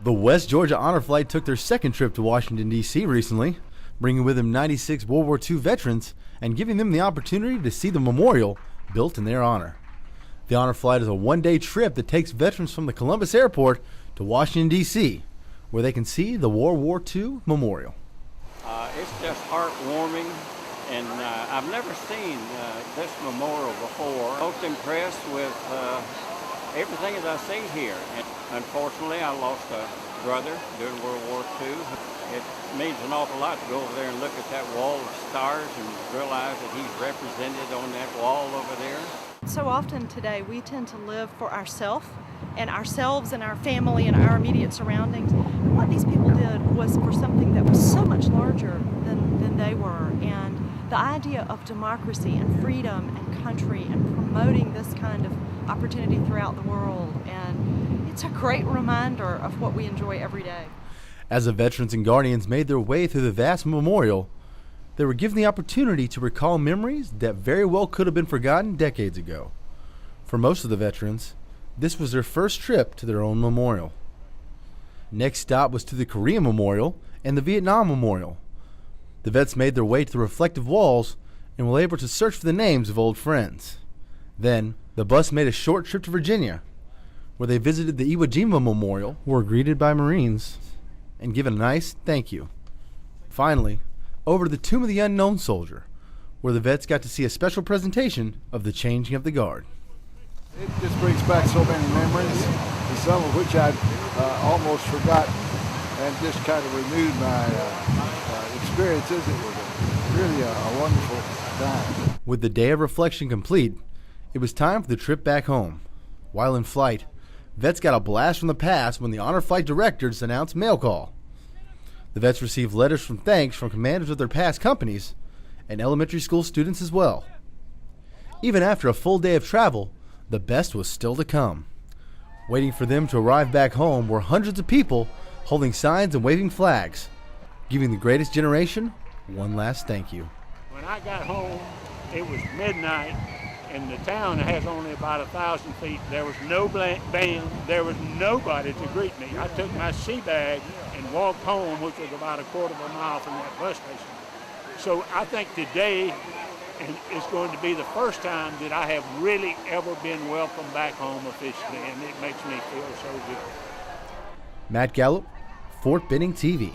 The West Georgia Honor Flight took their second trip to Washington, D.C. recently, bringing with them 96 World War II veterans and giving them the opportunity to see the memorial built in their honor. The Honor Flight is a one-day trip that takes veterans from the Columbus Airport to Washington, D.C., where they can see the World War II memorial. It's just heartwarming, and I've never seen this memorial before. Most impressed with everything that I see here. And unfortunately, I lost a brother during World War II. It means an awful lot to go over there and look at that wall of stars and realize that he's represented on that wall over there. So often today we tend to live for ourselves and our family and our immediate surroundings. And what these people did was for something that was so much larger than they were. And the idea of democracy and freedom and country and promoting this kind of opportunity throughout the world. And it's a great reminder of what we enjoy every day. As the veterans and guardians made their way through the vast memorial, they were given the opportunity to recall memories that very well could have been forgotten decades ago. For most of the veterans, this was their first trip to their own memorial. Next stop was to the Korean Memorial and the Vietnam Memorial. The vets made their way to the reflective walls and were able to search for the names of old friends. Then, the bus made a short trip to Virginia, where they visited the Iwo Jima Memorial, were greeted by Marines, and given a nice thank you. Finally, over to the Tomb of the Unknown Soldier, where the vets got to see a special presentation of the changing of the guard. It just brings back so many memories, some of which I'd almost forgotten, and just kind of renewed my experiences. It was really a wonderful time. With the day of reflection complete, it was time for the trip back home. While in flight, vets got a blast from the past when the Honor Flight directors announced mail call. The vets received letters from thanks from commanders of their past companies and elementary school students as well. Even after a full day of travel, the best was still to come. Waiting for them to arrive back home were hundreds of people holding signs and waving flags, giving the greatest generation one last thank you. When I got home, it was midnight, and the town has only about 1,000 feet. There was no band, there was nobody to greet me. I took my sea bag and walked home, which was about a quarter of a mile from that bus station. So I think today is going to be the first time that I have really ever been welcomed back home officially, and it makes me feel so good. Matt Gallup, Fort Benning TV.